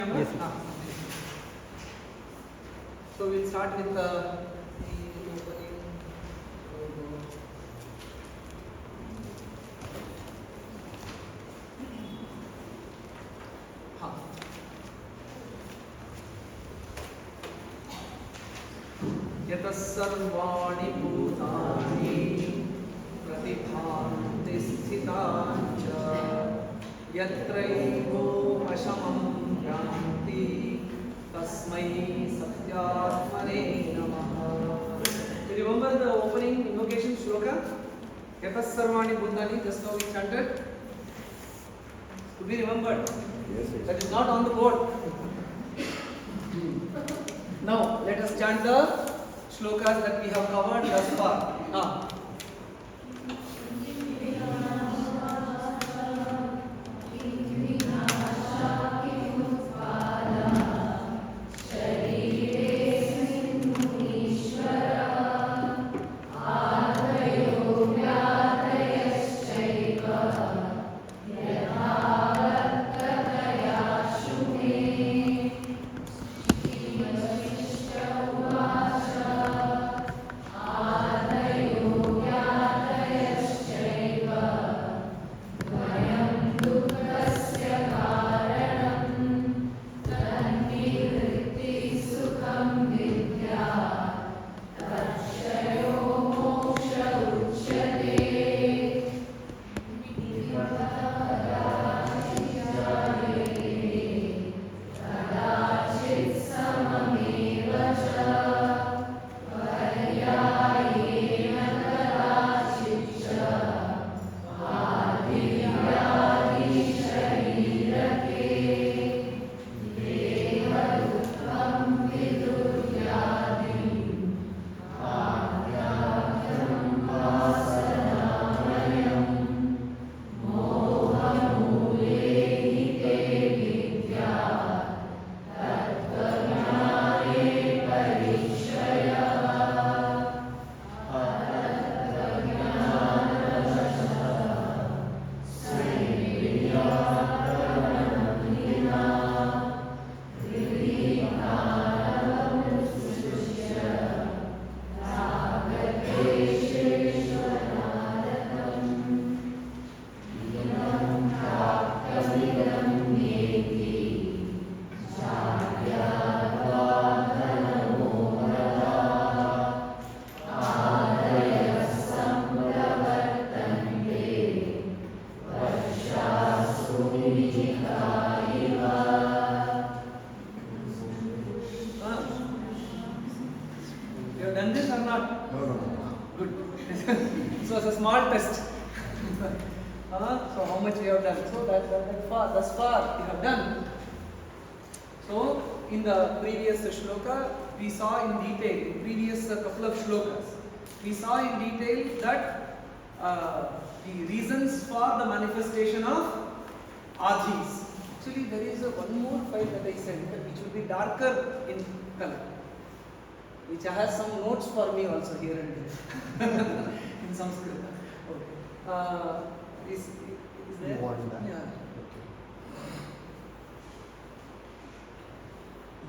Yes. So we'll start with the opening logo. यतः सर्वाणि भूतानि प्रतिभान्ति स्थितानि च यत्रैवो अशमं यान्ति तस्मै सत्यात्मने नमः. You remember the opening invocation shloka? Yatah sarvani bhutani, just now we chanted. Could be remembered? Yes. That is not on the board. Now let us chant the shlokas that we have covered thus far. Now. You have done this or not? No. Good. So it's a small test. So how much we have done? So thus far we have done. So in the previous shloka we saw in detail, in previous couple of shlokas, we saw in detail that the reasons for the manifestation of adhis. Actually there is one more file that I sent which will be darker in color, which has some notes for me also here and there in Sanskrit. Okay. Is there? You want that? Yeah. Okay.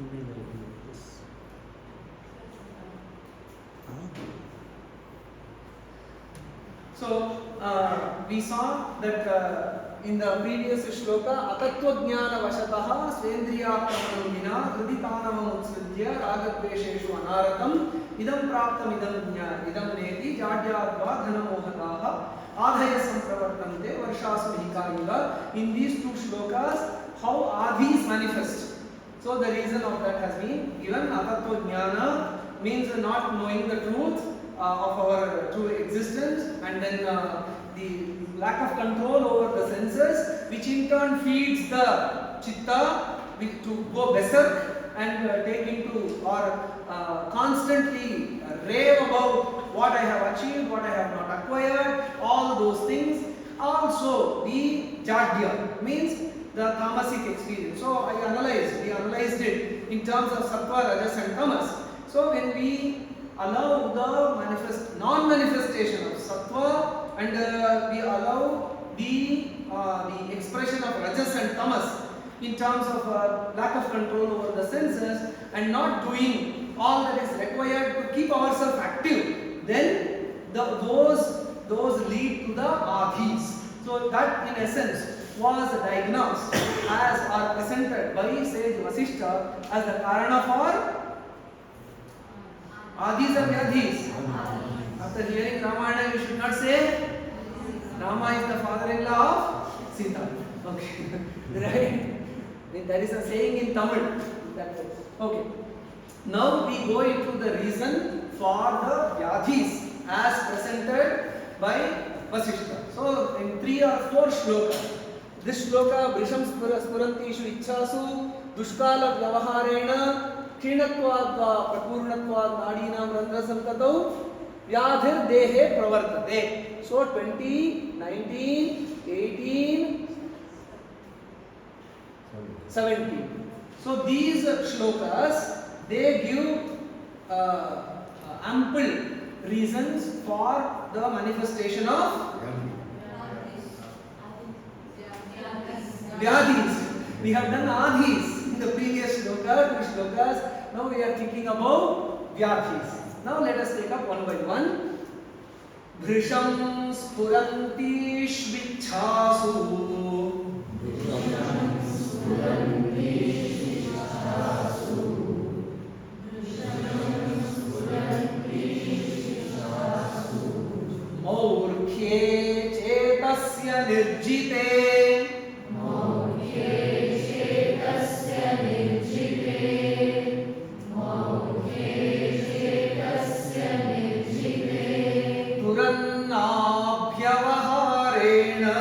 Email review this. So we saw that in the previous shloka atatva jnana vashatah svendriyakramanam vina hriditanavam utsridya ragadvesheshu anaratam idam praptam idam neti jadyadva dhanamohataha adhaya sampravartante varshasu hikaiva. In these two shlokas how adhis manifest. So the reason of that has been given. Atatva jnana means not knowing the truth of our true existence, and then the lack of control over the senses, which in turn feeds the chitta to go berserk and take into or constantly rave about what I have achieved, what I have not acquired, all those things. Also the jadya means the tamasic experience. So we analyzed it in terms of sattva, rajas and tamas. So when we allow the non-manifestation of sattva and we allow the expression of rajas and tamas, in terms of lack of control over the senses and not doing all that is required to keep ourselves active, then those lead to the adhis. So that in essence was diagnosed as or presented by sage Vasishtha as the karana for adhis or vyadhis. After hearing Ramayana, you should not say Rama is the father-in-law of Sita. Okay, right? There is a saying in Tamil that way. Okay. Now we go into the reason for the vyadhis as presented by Vasishtha. So in 3 or 4 shlokas, this shloka Brisham Spurantishu Ichhasu Dushkala Vyavaharena Khinatvad Prakurnatvad Nadinam Randra Santatau Vyadhir Dehe Pravartate. So 20, 19, 18, 17. So these shlokas, they give ample reasons for the manifestation of vyadhis. We have done adhis in the previous shloka, 2 shlokas. Now we are thinking about vyadhis. Now let us take up one by one. Brisham Spuranti Shvichhasu. Maurkhe Chetasya Nirjite. Maurkhe Chetasya Nirjite. Durannabhyavaharena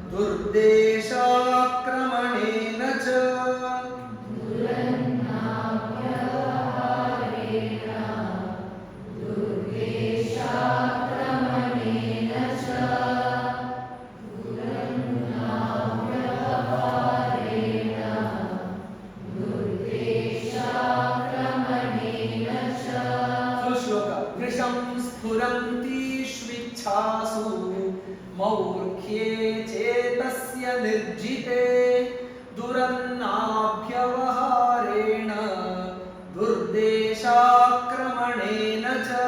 Durdeshakramanena cha. Maurkhe Chetasya Nirjite Durannabhyavaharena Durdeshakramanena cha.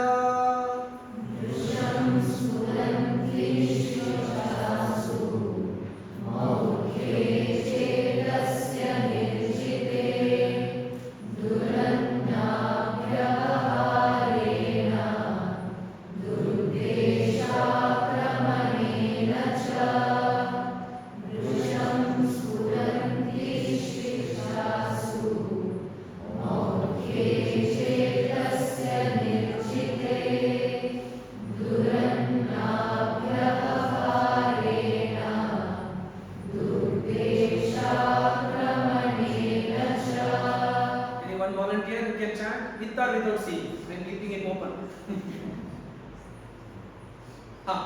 Volunteer who can chant with or without seeing when keeping it open.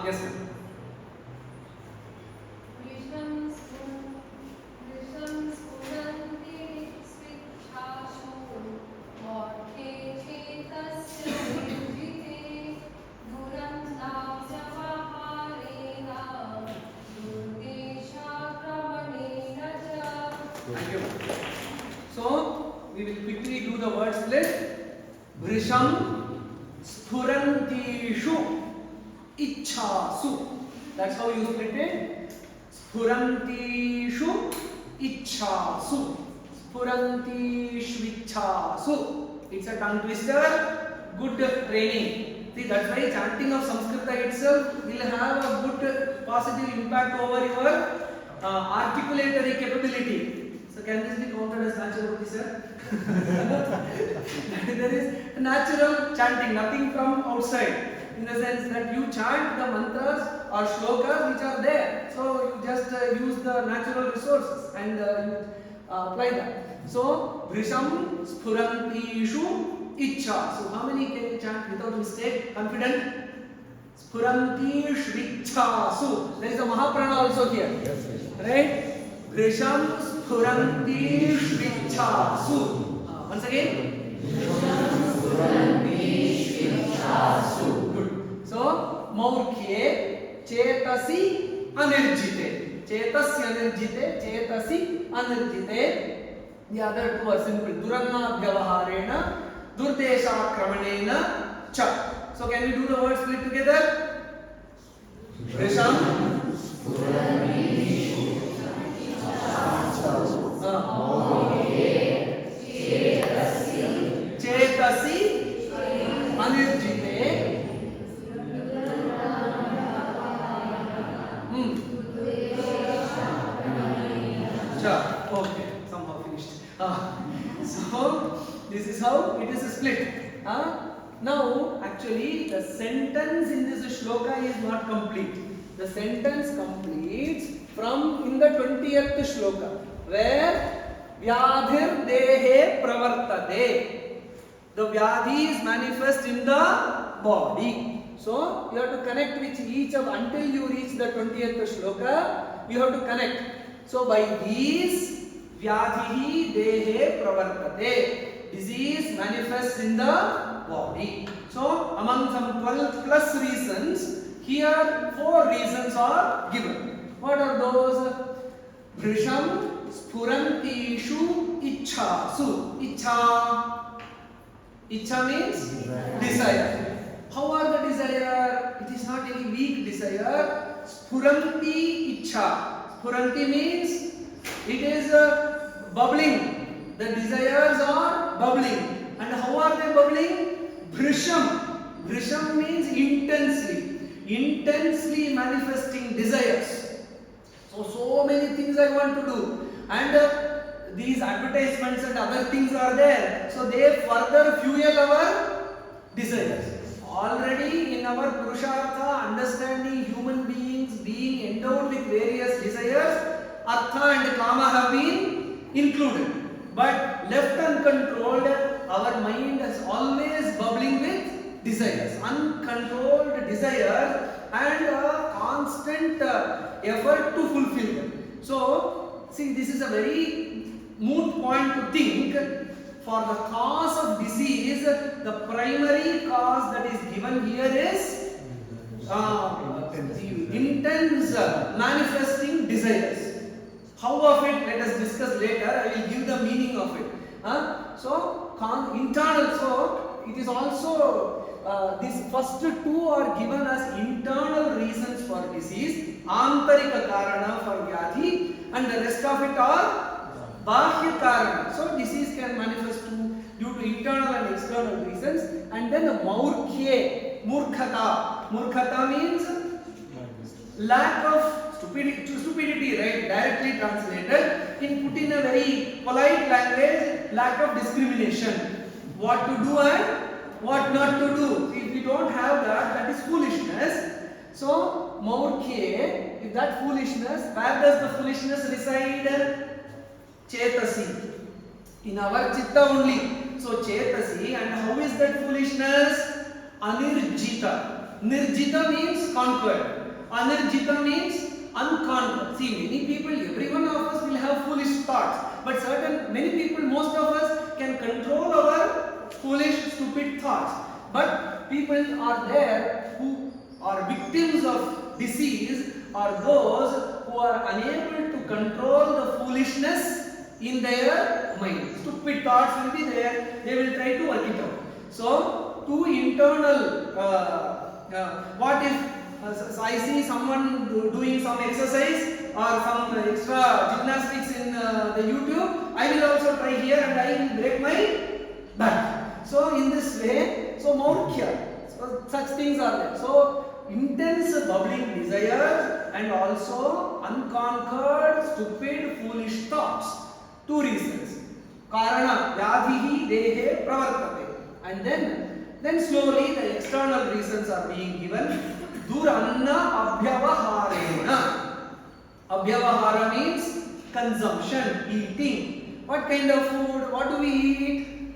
Yes ma'am. Thank you. So we will quickly do the word split. Vrisham Spurantishu Ichhasu. That's how you split it. Spurantishu Ichhasu. Spurantishvichhasu. It's a tongue twister. Good training. See, that's why chanting of Sanskrita itself will have a good positive impact over your articulatory capability. So can this be counted as naturopathy, sir? There is natural chanting, nothing from outside. In the sense that you chant the mantras or shlokas which are there. So you just use the natural resources and you apply that. So, Vrisham Sphurantishu Ichha. So how many can you chant without mistake? Confident? Sphurantishu. There is a Mahaprana also here. Yes, right? Vrisham Sphurantishu. Once again. Good. So, Maurkhe Chetasi Anirjite. Chetasi Anirjite, Chetasi Anirjite. The other two are simple. Duranna Vyavaharena, Durdesha Kramanena, Cha. So, can we do the word split together? Vrisham Chetasi Anirjite. Okay, somehow finished. So this is how it is split. Now actually the sentence in this shloka is not complete. The sentence completes from in the 20th shloka where Vyadhir Dehe Pravartate. The Vyadhi is manifest in the body. So you have to connect with each of until you reach the 20th shloka. You have to connect. So by these Vyadhi Dehe Pravartate. Disease manifests in the body. So among some 12 plus reasons, here 4 reasons are given. What are those? Vrisham Sphurantishu Ichhasu. Ichha means desire. How are the desire? It is not any weak desire. Sphuranti Ichha. Sphuranti means it is bubbling. The desires are bubbling. And how are they bubbling? Vrisham. Vrisham means intensely. Intensely manifesting desires. So many things I want to do. And these advertisements and other things are there. So they further fuel our desires. Already in our Purushartha, understanding human beings being endowed with various desires, Artha and Kama have been included. But left uncontrolled, our mind is always bubbling with desires, uncontrolled desires, and a constant effort to fulfill them. So, see, this is a very moot point to think. For the cause of disease, the primary cause that is given here is intense manifesting desires. How of it? Let us discuss later. I will give the meaning of it. So, internal. So, it is also these first 2 are given as internal reasons for disease, Antarika Karana for Vyadhi, and the rest of it are Bahya Karana. So, disease can manifest due to internal and external reasons. And then the Maurkhe, Murkhata. Murkhata means lack of stupidity, right? Directly translated. In put in a very polite language, lack of discrimination. What to do and what not to do. If we don't have that, that is foolishness. So, Maurkhe, if that foolishness, where does the foolishness reside? Chetasi. In our chitta only. So, Chetasi, and how is that foolishness? Anirjita. Nirjita means conquered. Anirjita means unconquered. See, many people, every one of us will have foolish thoughts. But many people, most of us can control our foolish, stupid thoughts. But people are there who are victims of disease, are those who are unable to control the foolishness in their mind. Stupid thoughts will be there, they will try to work it out. So, 2 internal, what if I see someone doing some exercise or some extra gymnastics in the YouTube, I will also try here and I will break my back. So, in this way, so Maurkya, So such things are there. So intense bubbling desires and also unconquered, stupid, foolish thoughts. Two reasons. Karana yadhihi dehe pravartate. And then slowly the external reasons are being given. Duranna abhyavaharena. Abhyavahara means consumption, eating. What kind of food? What do we eat?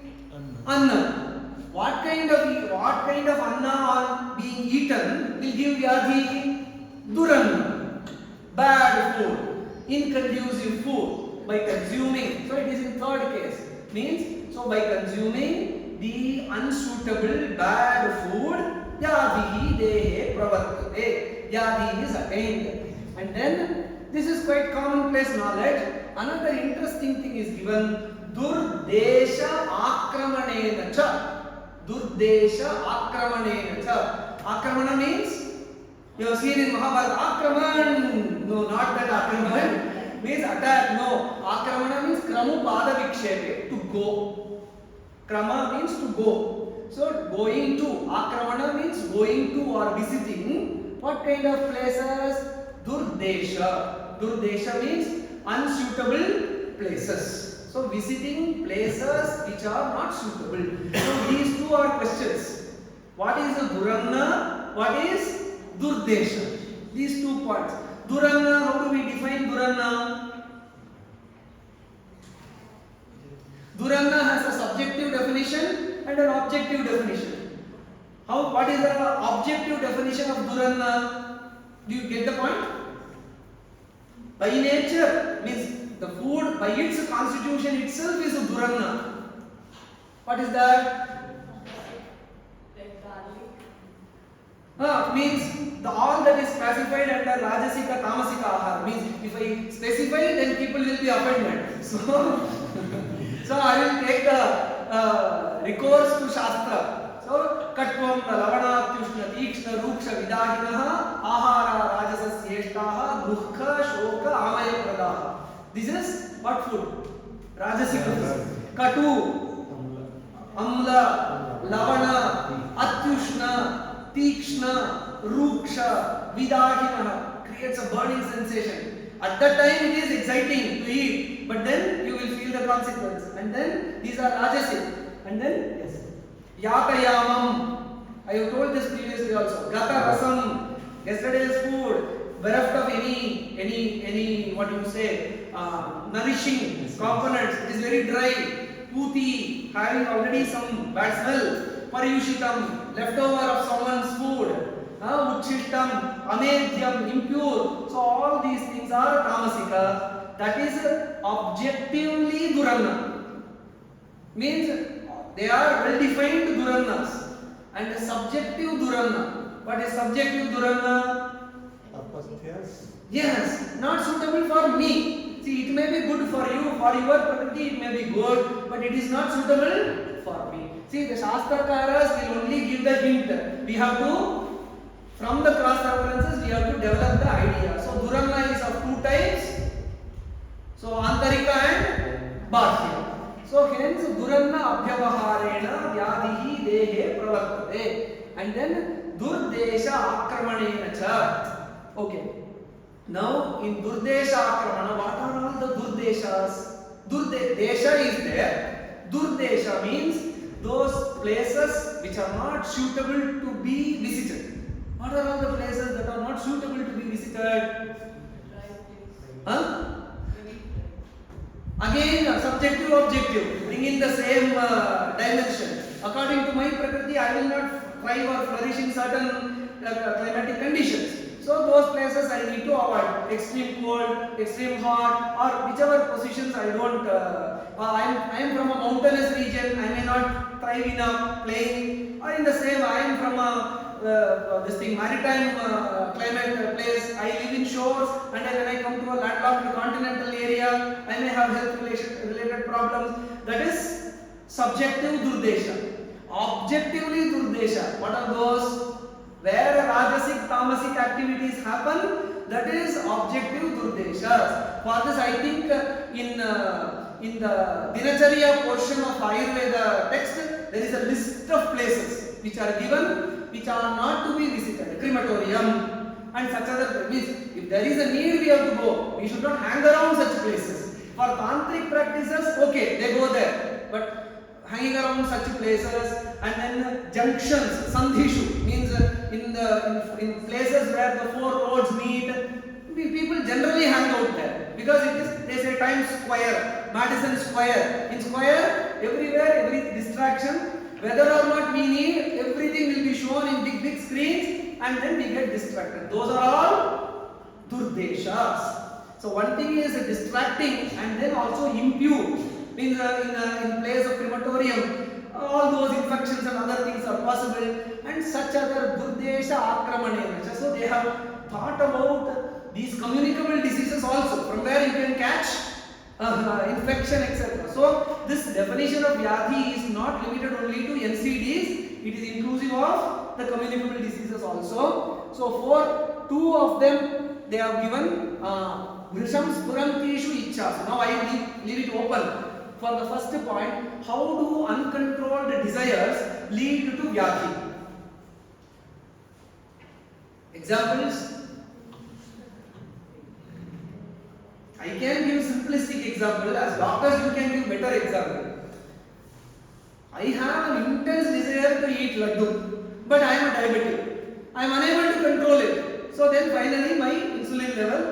Anna. What kind of anna are being eaten will give vyadhi? Duranna. Bad food, inconducive food by consuming. So it is in third case. Means so by consuming the unsuitable bad food, vyadhi dehe pravartate. Vyadhi is attained. And then this is quite commonplace knowledge. Another interesting thing is given. Durdesha akramanena cha. Durdesha akramanena cha. Akramana means you have seen in Mahabharata. Akraman. No, not that akraman. Means attack. No. Akramana means kramupada vikshepe. To go. Krama means to go. So going to. Akramana means going to or visiting. What kind of places? Durdesha. Durdesha means unsuitable places. So visiting places which are not suitable. So these two are questions. What is the Duranna? What is Durdesha? These 2 points. Duranna, how do we define Duranna? Duranna has a subjective definition and an objective definition. What is the objective definition of Duranna? Do you get the point? By nature means the food by its constitution itself is a Duranna. What is that? Like garlic. Means all that is classified under Rajasika, Tamasika Ahar. Means if I specify, then people will be offended. So I will take the recourse to Shastra. So Katvam, Lavana, Tyushna, Tikshna, Ruksha, Vidahinaha, Ahara, Rajasasyeshtaha, Dukha, Shoka, Amaya Pradaha. This is what food? Rajasika. Katu, Amla, Lavana, Atyushna, Tikshna, Ruksha, Vidahinaha. Creates a burning sensation. At that time it is exciting to eat, but then you will feel the consequence. And then these are Rajasic. And then, yes. Yatayamam. I have told this previously also. Gata rasam. Yesterday's food, bereft of any what you say, nourishing components. It is very dry. Puti, having already some bad smell. Paryushitam, leftover of someone's food. Uchishtam, amedhyam, impure. So all these things are tamasika. That is objectively Duranna. Means they are well defined Durannas. And a subjective Duranna. What is subjective Duranna? Yes, not suitable for me. See, it may be good for you, for your prakriti it may be good, but it is not suitable for me. See, the Shastrakaras will only give the hint. We have to, from the cross references, we have to develop the idea. So, Duranna is of 2 types. So, Antarika and Bahya. So, hence, Duranna abhyavaharena vyadihi dehe pravartate. And then, Durdesha akramanena cha. Okay. Now, in Durdesha akramana, what are all the Durdeshas? Desha is there. Durdesha means those places which are not suitable to be visited. What are all the places that are not suitable to be visited? Again, subjective, objective, bring in the same dimension. According to my prakriti, I will not thrive or flourish in certain climatic conditions. So those places I need to avoid. Extreme cold, extreme hot, or whichever positions I don't. I am from a mountainous region. I may not thrive in a plain. Or in the same, I am from a maritime climate place. I live in shores, and when I come to a landlocked continental area, I may have health related problems. That is subjective Durdesha. Objectively Durdesha. What are those? Where Rajasic, Tamasic activities happen, that is objective Durdeshas. For this, I think in the Dinacharya portion of Ayurveda text, there is a list of places which are given, which are not to be visited, crematorium and such other means if there is a need we have to go. We should not hang around such places. For tantric practices, okay, they go there, but hanging around such places and then junctions, sandhishu means in places where the four roads meet, people generally hang out there because it is, they say, Times Square, Madison Square. In square, everywhere, every distraction, whether or not we need, everything will be shown in big screens and then we get distracted. Those are all durdeshas. So one thing is distracting and then also impure. Means in place of crematorium, all those infections and other things are possible, and such other durdesha akramanena. So they have thought about these communicable diseases also, from where you can catch infection, etc. So this definition of vyadhi is not limited only to NCDs, it is inclusive of the communicable diseases also. So for two of them they have given vrisham spurantishu ichchas. Now I leave it open. For the first point, how do uncontrolled desires lead to vyadhi? Examples? I can give simplistic example. As doctors, you can give better example. I have an intense desire to eat laddu, but I am a diabetic. I am unable to control it. So then finally my insulin level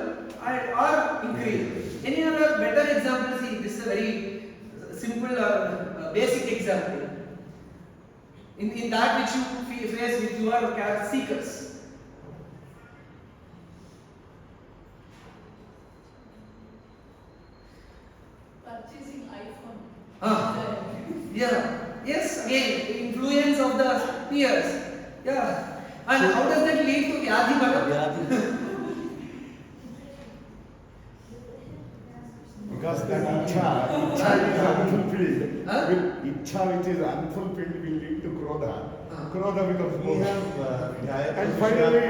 are increased. Any other better example? See, this is a very simple basic example. In that which you face with your care seekers. Purchasing iPhone. Yeah. Yes, again, influence of the peers. Yeah. And how does that lead to vyadhi, madam? Because that ichha is unfulfilled. Ichha which is unfulfilled will lead to krodha. Krodha becomes moksha. And finally,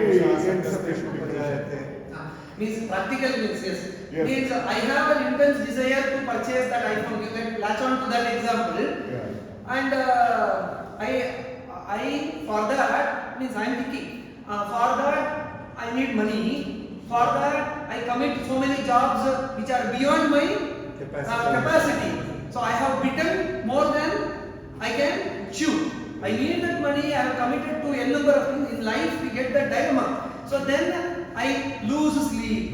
means practical means yes. Means I have an intense desire to purchase that iPhone. You can latch on to that example. Yeah. And I for that means I am thinking for that I need money. For that I commit so many jobs which are beyond my capacity. So I have bitten more than I can chew. I need that money. I have committed to n number of things. In life we get that dilemma. So then I lose sleep,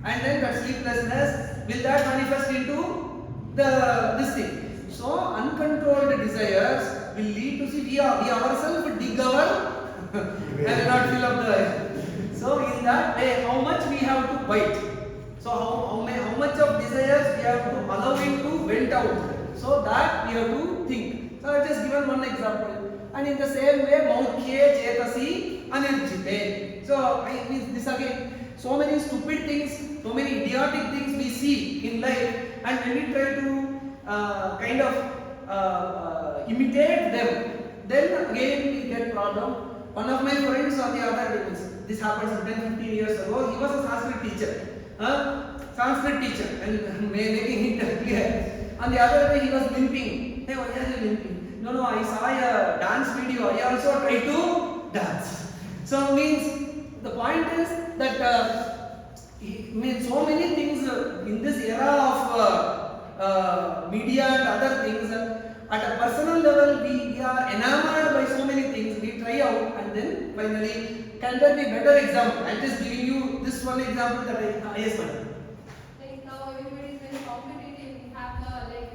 and then that sleeplessness will that manifest into this thing. So uncontrolled desires will lead to we ourselves dig our and not fill up the. So in that way, how much we have to bite. So how much of desires we have to allow it to vent out. So that we have to think. So I just given one example. And in the same way, maukhye chetasi anirjite. So this again, so many stupid things, so many idiotic things we see in life, and when we try to kind of imitate them, then again we get problem. One of my friends on the other day, this happened 10-15 years ago. He was a Sanskrit teacher, and making it clear. On the other day, he was limping. Hey, why are you limping? No, I saw a dance video. I also tried to dance. So means the point is that means so many things in this era of media and other things. At a personal level, we are enamored by so many things. We try out, and then finally, can there be better example? I'm just giving you this one example that yes, madam. Like now everybody is very competitive. We have like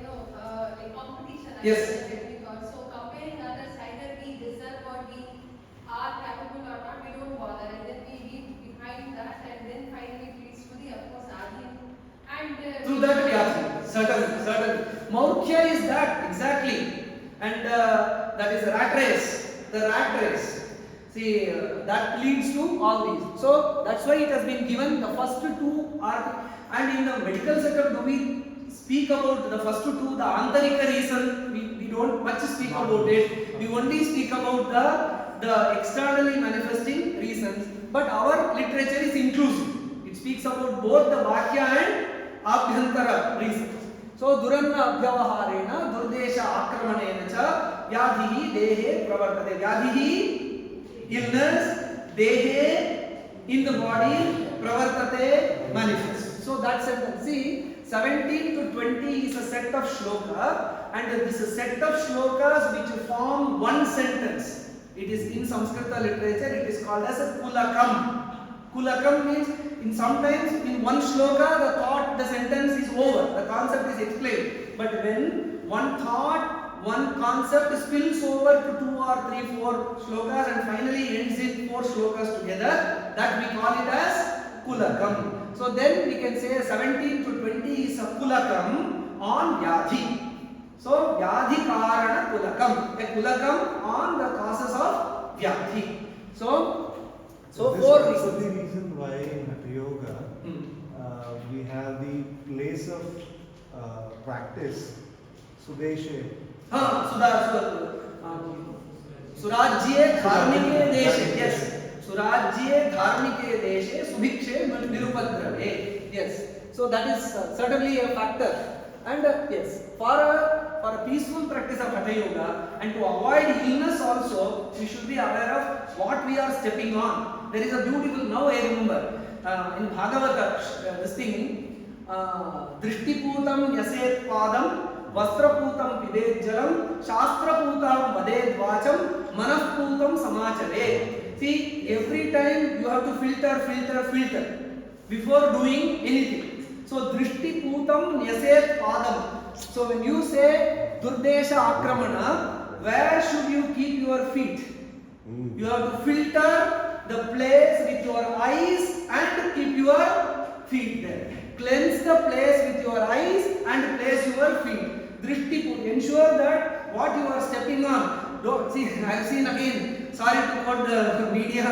competition. Yes. So comparing others, either we deserve or we are capable or not, we don't bother, and then we leave behind that, and then finally it leads to the of course arguing. And through that we are certain. Maukhya is that exactly, and that is rat race. The rat race. See, that leads to all these. So that's why it has been given. The first two are, and in the medical sector, do we speak about the first two, the antarika reason? We don't much speak about it. We only speak about the externally manifesting reasons. But our literature is inclusive. It speaks about both the vakya and abhyantara reasons. So duranna abhyavaharena durdesha akramanena cha vyadhihi dehe pravartate. Vyadhihi illness, dehe, in the body, pravartate, manifest. So that sentence, see, 17 to 20 is a set of shloka, and this is a set of shlokas which form one sentence. It is in Sanskrita literature, it is called as a kulakam. Kulakam means sometimes in one shloka the thought, the sentence is over, the concept is explained. But when one thought, one concept spills over to 2 or 3, 4 shlokas and finally ends in 4 shlokas together, that we call it as kulakam. So then we can say 17 to 20 is a kulakam on Vyadhi. So Vyadhi Karana Kulakam, a kulakam on the causes of Vyadhi. So This four is also reasons. the reason why in Hatha Yoga we have the place of practice, Sudeshe. Surajye dharmike deshe. Yes. Surajye dharmike deshe subhikshe nirupadrave. Yes. So that is certainly a factor. And yes, for a peaceful practice of Hatha Yoga and to avoid illness also, we should be aware of what we are stepping on. There is a beautiful, now I remember, in Bhagavata, this thing, Drishtiputam yaset padam, Vastraputam pidet jalam, Shastraputam vadet vacham, Manahputam samachare. See, every time you have to filter before doing anything. So, Drishtiputam yaset padam. So, when you say Durdesha akramana, where should you keep your feet? You have to filter the place with your eyes and keep your feet there. Cleanse the place with your eyes and place your feet. Drishtiputam. Ensure that what you are stepping on. Don't see. I have seen again. Sorry to quote the media,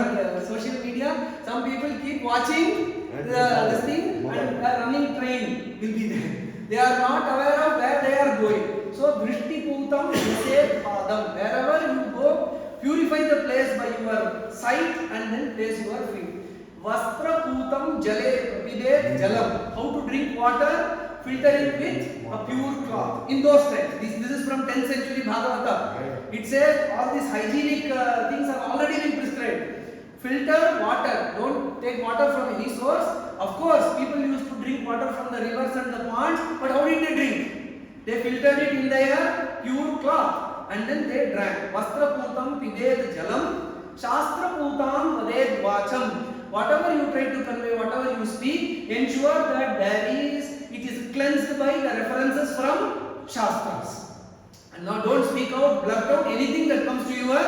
social media. Some people keep watching this thing and a running train will be there. They are not aware of where they are going. So Drishtiputam yaset padam. Wherever you go, purify the place by your sight and then place your feet. Vastraputam jale pidet jalam. How to drink water? Filter it with a pure cloth. In those times, this is from 10th century Bhagavata. It says all these hygienic things have already been prescribed. Filter water. Don't take water from any source. Of course, people used to drink water from the rivers and the ponds, but how did they drink? They filtered it in their pure cloth and then they drank. Vastraputam pidet jalam, Shastraputam vadet vacham. Whatever you try to convey, whatever you speak, ensure that it is cleansed by the references from Shastras. And now don't speak out, blurt out anything that comes to your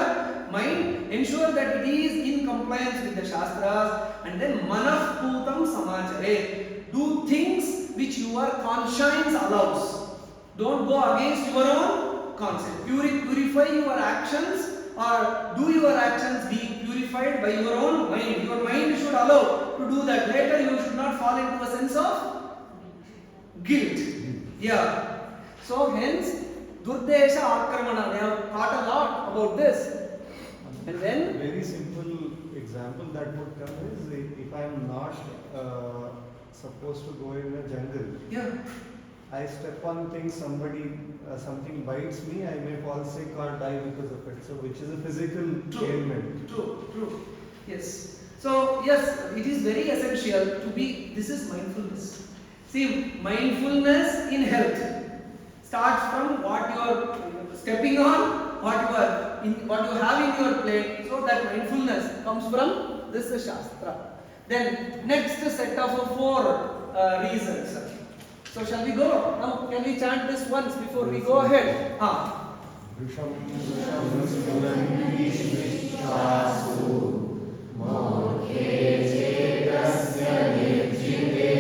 mind. Ensure that it is in compliance with the Shastras. And then Manahputam samachare. Do things which your conscience allows. Don't go against your own conscience. Purify your actions or do your actions being purified by your own mind. Your mind should allow to do that. Later you should not fall into a sense of guilt. Yeah. So hence, Durdesha akramana. They have thought a lot about this. And then Very simple example that would come is if I am not supposed to go in a jungle. yeah. I step on things, something bites me, I may fall sick or die because of it. So, which is a physical ailment. True. Yes. So, yes, it is very essential to be, this is mindfulness. See, mindfulness in health starts from what you are stepping on, what you have in your plate. So, that mindfulness comes from this Shastra. Then, next set of 4 reasons. So shall we go? Now can we chant this once before we go ahead? Vrisham spuranti shvasu mokhe chetasya nirjite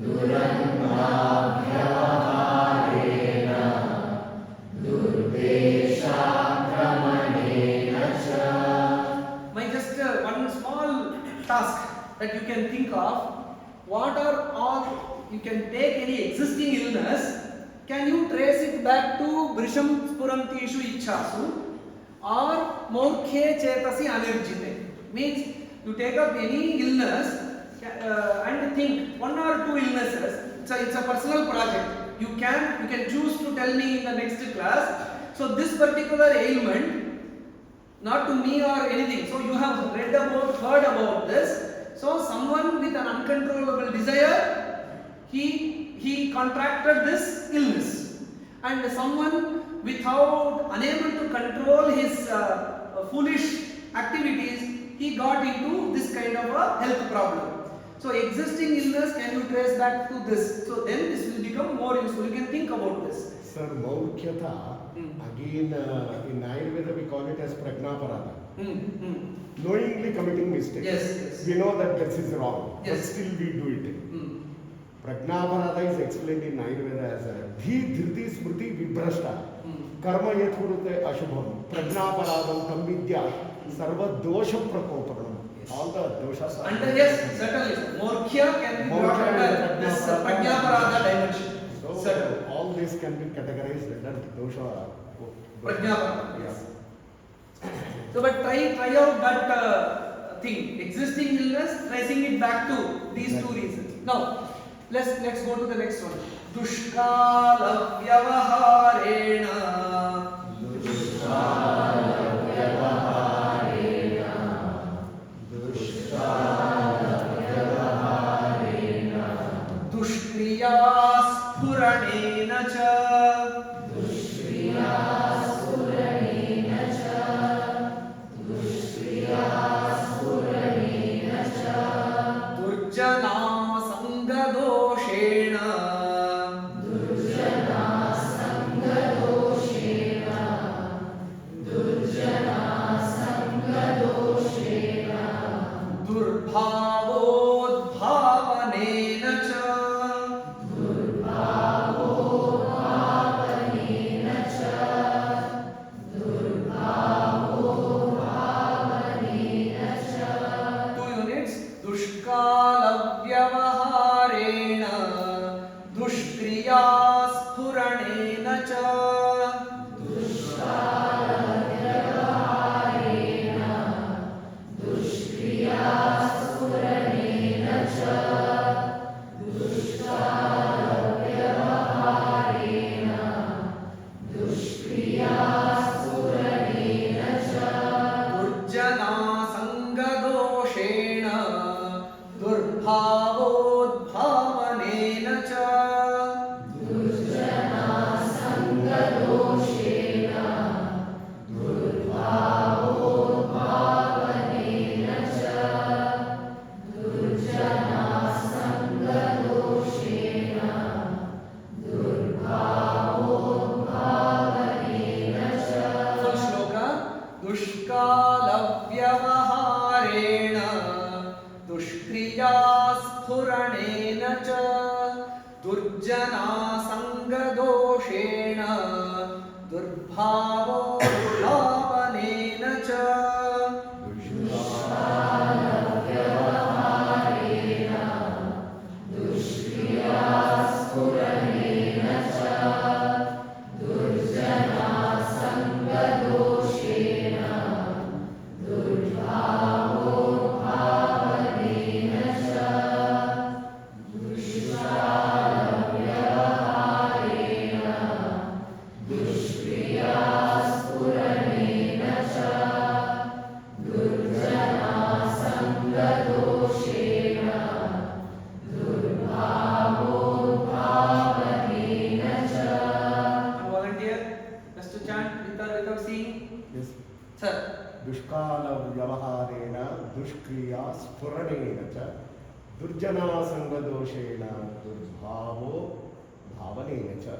durannabhyavarena durbesha kramanena cha. My just one small task that you can think of. What are all, you can take any existing illness, can you trace it back to Vrisham Spurantishu Ichhasu or Mokhe Chetasi Anirjite? Means you take up any illness and think 1 or 2 illnesses. It's a personal project. You can choose to tell me in the next class. So this particular ailment, not to me or anything. So you have read about, heard about this. So someone with an uncontrollable desire, he contracted this illness, and someone without unable to control his foolish activities, he got into this kind of a health problem. So existing illness, can you trace back to this? So then this will become more useful. You can think about this. Sir, Maurkyata, again in Ayurveda we call it as Prajnaparada. Knowingly committing mistake. Yes. We know that this is wrong, Yes. but still we do it. Prajnaparada is explained in Ayurveda as a Dhi Dhriti Smriti Vibhrashta. Karma Yathurute Ashubham. Prajnaparadam Tam Vidya Sarva Dosha Prakoparam. All the doshas are. And yes, certainly. Morkhya can be brought under this Prajnaparada dimension. So Certainly. all these can be categorized under dosha. Prajnaparada. Yes. So, but try out that thing, existing illness, tracing it back to these two reasons. Now, let's go to the next one. Dushkala Vyavaharena. Dushkriya Spuranena cha. Durjana Sangadoshena. Durbhavodbhavanena cha. Two units. Dushkala Vyavaharena. Dushkriya Spuranena cha. Durjana Sangadoshena. Durbhavodbhavanena cha. Full shloka. Dushkala Vyavaharena. Dushkriya Spuranena cha. Durjana Sangadoshena. Durbhavodbhavanena cha. One volunteer, just to chant without seeing. Yes. Sir. Dushkala Vyavaharena, Dushkriya Spuranena cha. Durjana Sangadoshena, Durbhavo Bhavanena cha.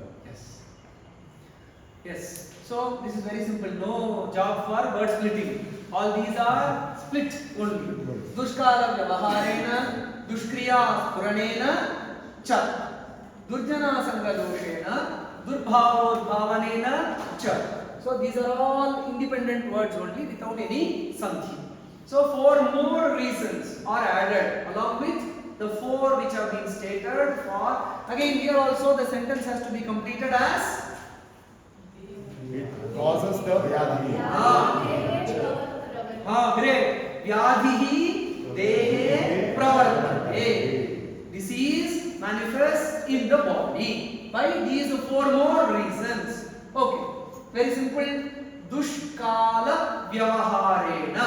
Yes. So this is very simple. No job for word splitting. All these are split only. Dushkala Vyavaharena, Dushkriya Spuranena cha. Durjana Sangadoshena, Durbhavodbhavanena cha. So these are all independent words only without any sandhi. So 4 more reasons are added along with the 4 which have been stated for. Again here also the sentence has to be completed as It causes the Vyadhi. Great. Vyadhihi dehe pravartate. Disease manifests in the body by these 4 more reasons. Okay. Very simple. dushkala vyavaharena.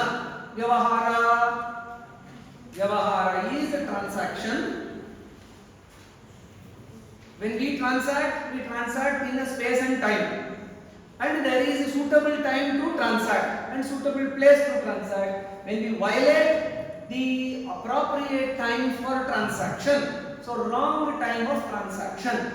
Vyavahara is a transaction. When we transact in a space and time, and there is a suitable time to transact and suitable place to transact. When we violate the appropriate time for transaction, so wrong time of transaction.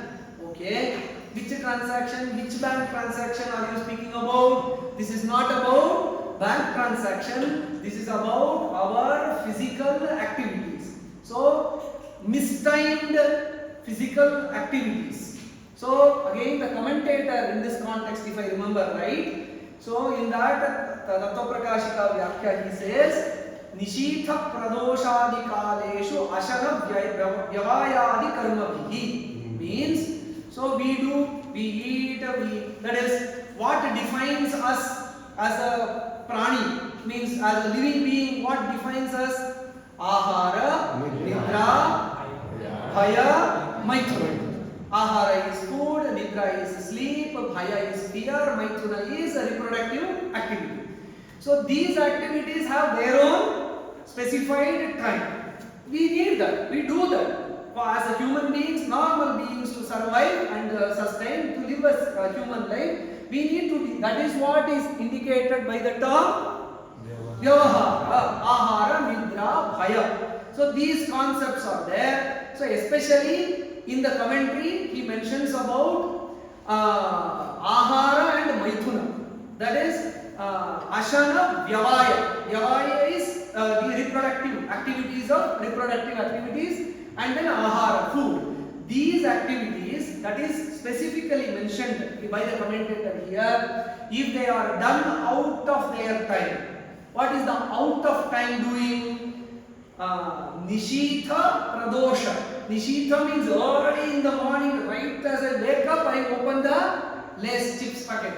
Okay, which transaction, which bank transaction are you speaking about? This is not about bank transaction, this is about our physical activities. So mistimed physical activities. So again the commentator in this context, if I remember right, so in that Tattva-prakashika Vyakya he says Nishitha pradoshadi kaleshu ashana vyavayadi karmabhihi, means so we eat, that is what defines us as a prani, means as a living being, what defines us? Ahara, nidra, bhaya, maithuna. Ahara is food, nidra is sleep, bhaya is fear, maithuna is a reproductive activity. So these activities have their own specified time. We need that, we do that. As a human beings, normal beings, to survive and sustain, to live a human life, we need to, that is what is indicated by the term Vyavahara, Ahara, Nidra, Bhaya. So these concepts are there. So especially in the commentary, he mentions about Ahara and Maithuna. That is Ashana, Vyavaya. Vyavaya is the reproductive activities, and then Ahara, food. These activities, that is specifically mentioned by the commentator here, if they are done out of their time. What is the out of time doing? Nishitha pradosha. Nishitha means early in the morning, right as I wake up, I open the Lay's chips packet.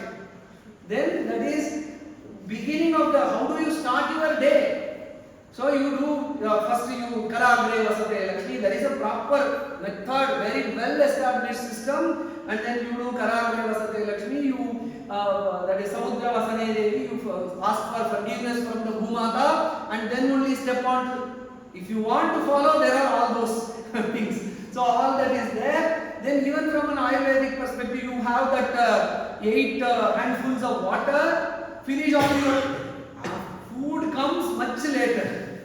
Then that is beginning of the, how do you start your day? So you do, first you Karagre Vasate Lakshmi, there is a proper method, very well established system, and then you do Karagre Vasate Lakshmi, you, that is Samudra Vasane Devi, you ask for forgiveness from the Bhumata, and then only step on to, if you want to follow, there are all those things. So all that is there. Then even from an Ayurvedic perspective, you have that 8 handfuls of water, finish all your food comes much later.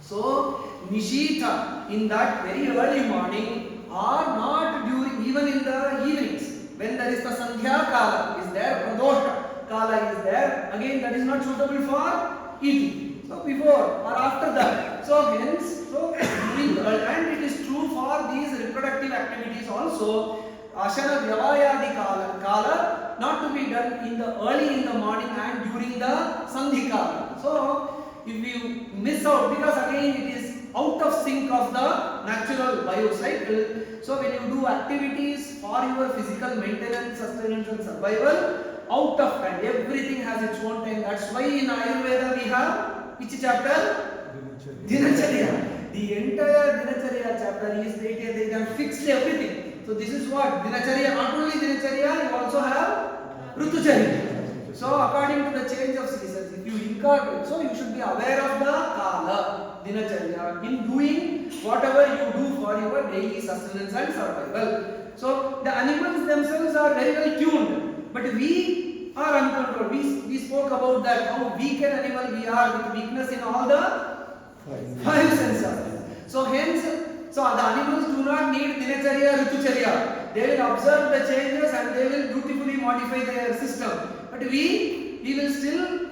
So Nishitha in that very early morning, or not during, even in the evenings, when there is the Sandhya Kala is there, Pradosha Kala is there, again that is not suitable for eating. So before or after that. So hence, so and it is true for these reproductive activities also. Ashana Vyavayadi Kala not to be done in the early in the morning and during the Sandhi Kala. So if you miss out, because again it is out of sync of the natural biocycle. So when you do activities for your physical maintenance, sustenance and survival, out of time, everything has its own time. That's why in Ayurveda we have which chapter? Dinacharya. The entire Dinacharya chapter is they have fixed everything. So this is what Dinacharya, not only Dinacharya, you also have Rutucharya. So according to the change of seasons, if you incorporate, so you should be aware of the Kala, Dinacharya, in doing whatever you do for your daily sustenance and survival. So the animals themselves are very well tuned, but we are uncontrolled. We spoke about that, how weak an animal we are with weakness in all the 5 senses. So hence, so the animals do not need Dinacharya, Ritucharya. They will observe the changes and they will beautifully modify their system. But we will still,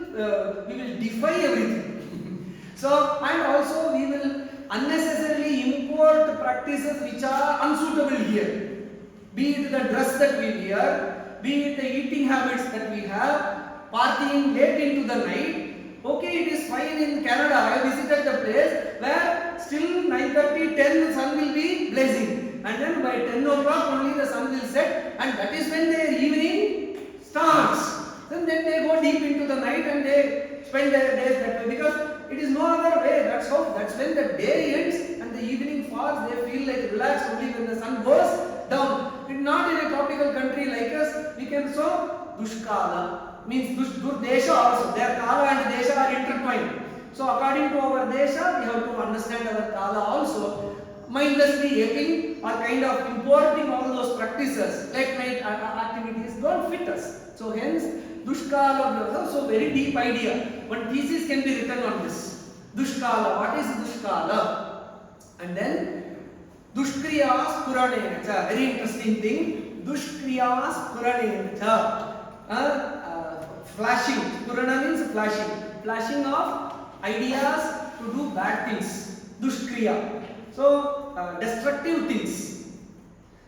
we will defy everything. So, and also we will unnecessarily import practices which are unsuitable here. Be it the dress that we wear, be it the eating habits that we have, partying late into the night. Okay, it is fine in Canada. I visited the place where still 9:30, 10 the sun will be blazing, and then by 10 o'clock only the sun will set, and that is when their evening starts. Then they go deep into the night and they spend their days that way, because it is no other way. That's when the day ends and the evening falls. They feel like relaxed only when the sun goes down. It's not in a tropical country like us. We can so Dushkala. means dur desha also. Their kala and desha are intertwined. So according to our desha, we have to understand our kala also. Mindlessly yaping or kind of importing all those practices, late night activities don't fit us. So hence, dushkala, so very deep idea. One thesis can be written on this. Dushkala, what is dushkala? And then dushkriyas puranena cha, very interesting thing. Dushkriyas puranena cha, flashing. Purana means flashing. Flashing of ideas to do bad things. Dushkriya. So destructive things.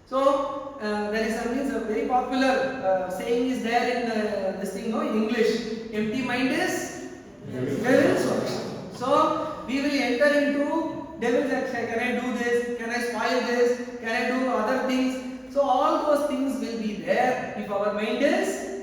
So there is a very popular saying is there in this thing, no, in English. Empty mind is devil's workshop. So we will enter into devil's workshop. Can I do this? Can I spoil this? Can I do other things? So all those things will be there if our mind is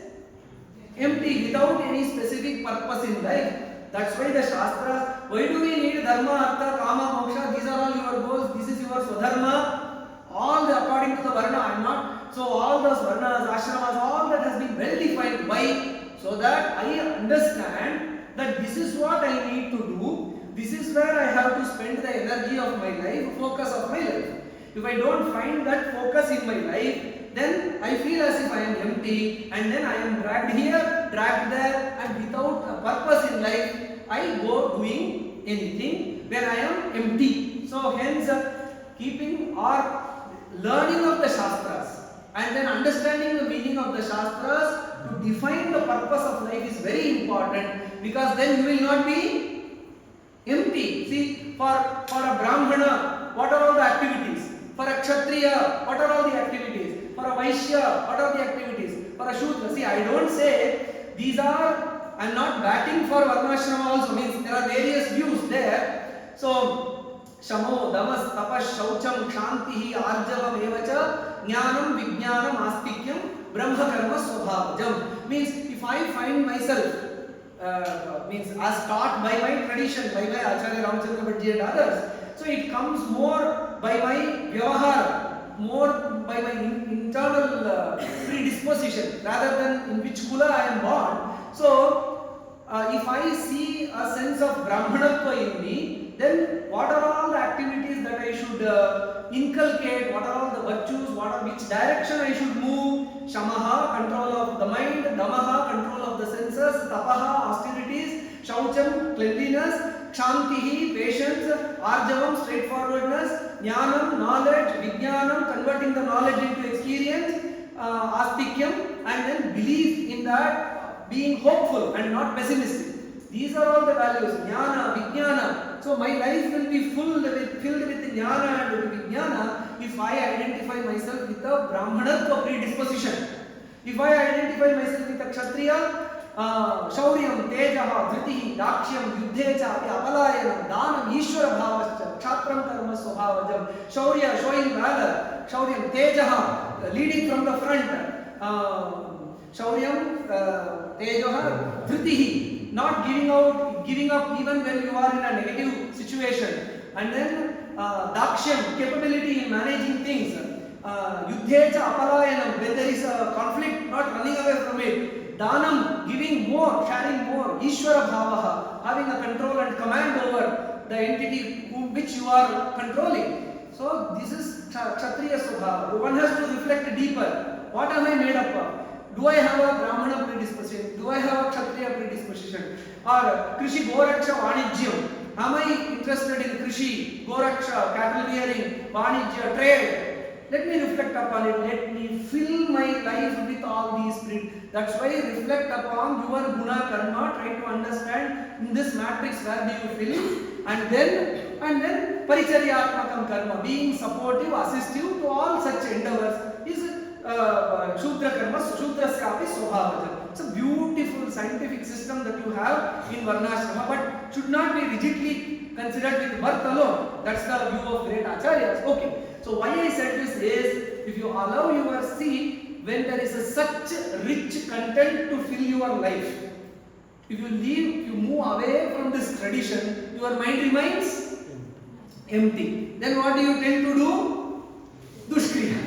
empty, without any specific purpose in life. That's why the Shastras, why do we need Dharma, Artha, Kama, Moksha? These are all your goals, this is your Swadharma. All the, according to the Varna, I am not. So all those Varnas, Ashramas, all that has been well defined. Why? So that I understand that this is what I need to do, this is where I have to spend the energy of my life, focus of my life. If I don't find that focus in my life, then I feel as if I am empty, and then I am dragged here, dragged there, and without a purpose in life, I go doing anything when I am empty. So hence, keeping or learning of the Shastras and then understanding the meaning of the Shastras to define the purpose of life is very important, because then you will not be empty. See, for a Brahmana, what are all the activities? For a Kshatriya, what are all the activities? For a Vaishya, what are the activities? For a Shudra, see, I don't say these are, I am not batting for Varnashrama also, means there are various views there. So, Shamo, Damas, Tapas, Shaucham, Kshantihi, Arjavam, Evacha, Jnanam, Vijnanam, Astikyam, Brahma Karma, Swabhavajam. Means if I find myself, means as taught by my tradition, by my Acharya Ramchandra Bhattji and others, so it comes more by my vyavahara, more by my internal predisposition rather than in which kula I am born. So, if I see a sense of Brahmanatva in me, then what are all the activities that I should inculcate, what are all the virtues, which direction I should move? Shamaha, control of the mind, Damaha, control of the senses, Tapaha, austerities, Shaucham, cleanliness, Kshantihi, patience, Arjavam, straightforwardness, Jnanam, knowledge, Vijnanam, converting the knowledge into experience, Astikyam, and then belief in that, being hopeful and not pessimistic. These are all the values, Jnana, Vijnana. So my life will be filled with Jnana and Vijnana if I identify myself with a Brahmanatva predisposition. If I identify myself with a Kshatriya, Shauryam, Tejaha, Dhritihi, Dakshyam, Yuddhecha, Apalayanam, Dhanam, Ishvara Bhavascha, Kshatram Karma Swabhavajam, Shaurya, showing valor, Shauryam, Tejaha, leading from the front, Shauryam, Tejaha, Dhritihi, not giving up even when you are in a negative situation, and then Dakshyam, capability in managing things, Yuddhecha, Apalayanam, when there is a conflict, not running away from it, Dhanam, giving more, sharing more, Ishvara Bhavaha, having a control and command over the entity which you are controlling. So this is Kshatriya Swabhava. One has to reflect deeper. What am I made up of? Do I have a Brahmana predisposition? Do I have a Kshatriya predisposition? Or Krishi Goraksha Vanijyam? Am I interested in Krishi, Goraksha, cattle rearing, Vanijya, trade? Let me reflect upon it. Let me fill my life with all these. That's why reflect upon your guna karma. Try to understand in this matrix where do you fill, and then paricharyatmakam karma, being supportive, assistive to all such endeavors is Shudra karma, Shudrasyapi Swabhavajam. It's a beautiful scientific system that you have in Varnashrama, but should not be rigidly considered with birth alone. That's the view of great acharyas. Okay. So why I said this is, if you allow your seed, when there is such rich content to fill your life, if you move away from this tradition, your mind remains empty. Then what do you tend to do? Dushkriya.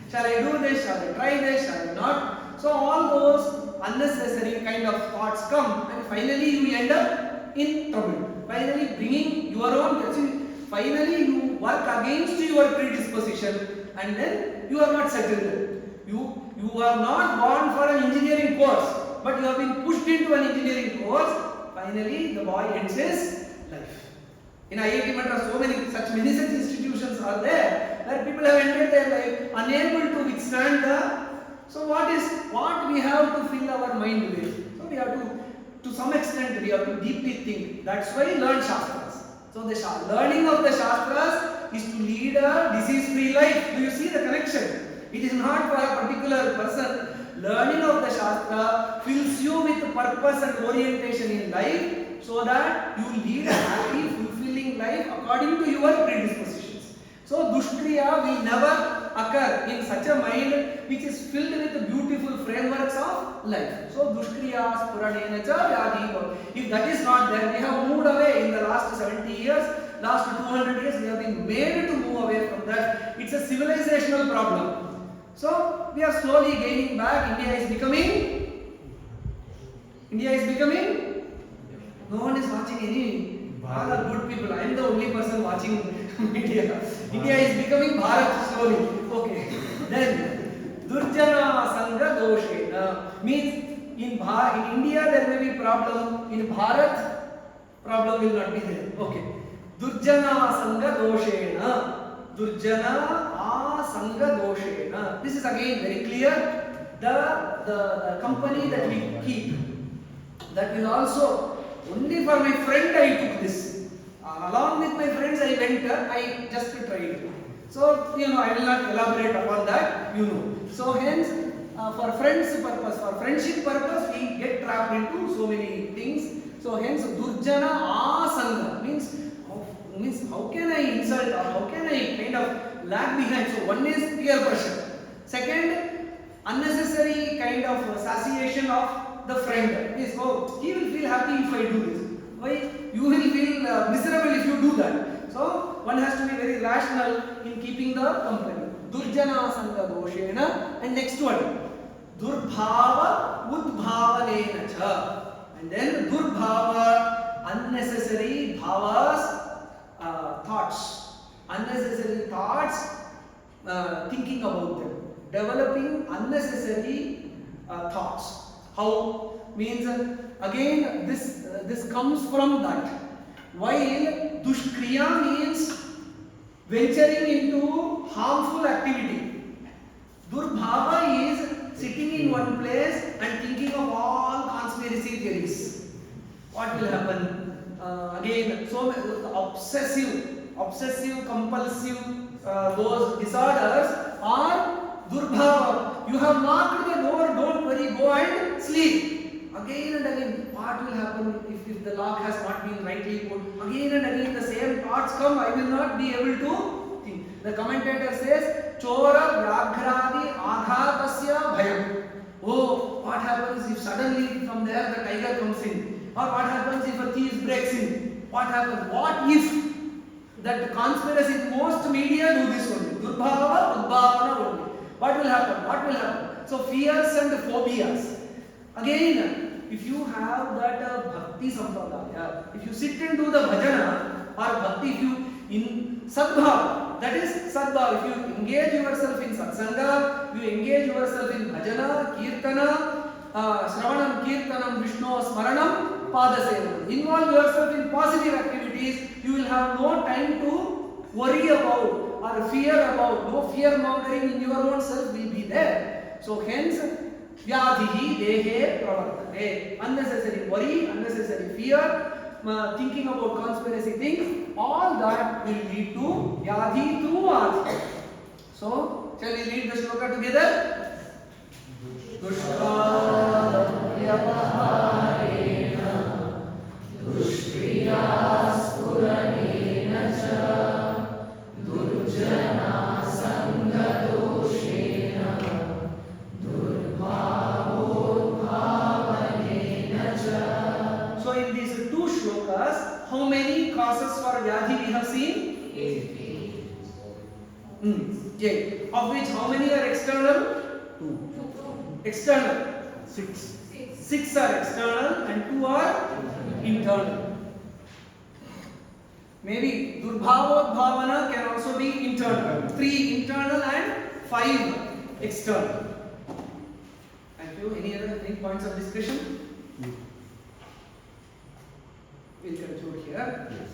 Shall I do this? Shall I try this? Shall I not? So all those unnecessary kind of thoughts come, and finally you end up in trouble. Finally, bringing your own. Finally, you work against your predisposition, and then you are not settled. You are not born for an engineering course, but you have been pushed into an engineering course. Finally, the boy ends his life. In IIT Madras, many such institutions are there where people have ended their life unable to withstand the. So what we have to fill our mind with? So we have to some extent, we have to deeply think. That's why learn Shastras. So the learning of the Shastras is to lead a disease-free life. Do you see the connection? It is not for a particular person. Learning of the Shastra fills you with purpose and orientation in life, so that you lead a happy, fulfilling life according to your predispositions. So Dushkriya will never occur in such a mind which is filled with beautiful frameworks of life. So Dushkriyas Puranena cha Vyadhi. If that is not there, we have moved away in the last 70 years, last 200 years, we have been made to move away from that. It's a civilizational problem. So we are slowly gaining back. India is becoming. No one is watching any. All are good people. I am the only person watching media. India is becoming Bharat slowly. Okay. Then Durjana Sangha Doshena means in India there may be problem. In Bharat problem will not be there. Okay. Durjana Sangha Doshena. Durjana Asanga Doshena. This is again very clear. The company that we keep, that will also only for my friend I took this. Along with my friends I went. I just tried. So I will not elaborate upon that. So hence for friends purpose, for friendship purpose, we get trapped into so many things. So hence Durjana Asanga means how can I insult or how can I kind of lag behind? So one is peer pressure. Second, unnecessary kind of satiation of the friend. Is he will feel happy if I do this. Why? You will feel miserable if you do that. So one has to be very rational in keeping the company. Durjana Sangha Doshena. And next one, Durbhava Udbhavanena cha. And then Durbhava, unnecessary bhavas. Thoughts, unnecessary thoughts, thinking about them, developing unnecessary thoughts. How means again this comes from that. While Dushkriya means venturing into harmful activity, Durbhava is sitting in one place and thinking of all conspiracy theories. What will happen? Again, so obsessive, compulsive, those disorders are Durbhava. You have locked the door, don't worry, go and sleep. Again and again, what will happen if the lock has not been rightly put? Again and again, the same thoughts come, I will not be able to think. The commentator says, Chora Vyagradi Aghatasya Bhayam. Oh, what happens if suddenly from there the tiger comes in? Or what happens if a thief breaks in? What happens? What if that conspiracy, most media do this only. Durbhava, Udbhavana only. What will happen? So fears and phobias. Again, if you have that bhakti sampradaya, if you sit and do the bhajana or bhakti, if you in sadbhava, that is sadbhava, if you engage yourself in satsanga, you engage yourself in bhajana, kirtana, Shravanam, Kirtanam, Vishnu, Smaranam, Padasevanam. Involve yourself in positive activities. You will have no time to worry about or fear about. No fear mongering in your own self will be there. So hence, Vyadhihi Dehe Pravartate. Unnecessary worry, unnecessary fear, thinking about conspiracy things, all that will lead to Vyadhi through Adhi. So, shall we read the shloka together? So in these two shlokas, how many causes for Vyadhi we have seen? 8. Of which how many are external? 2. External? 6. 6 are external and 2 are internal. Maybe Durbhavodbhavana can also be internal. 3 internal and 5 external. Thank you. Any points of discussion? We'll conclude here. Yes.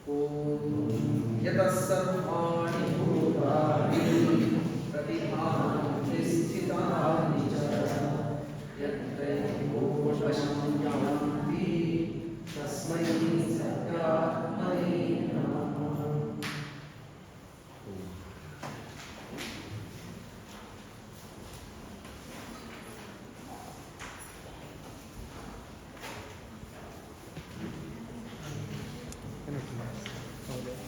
Om Yatas Sarvani Bhutani Pratibhani Sthitani Cha Yatre Bhoshanyanti Tasmai Satyatmai Namah. Okay.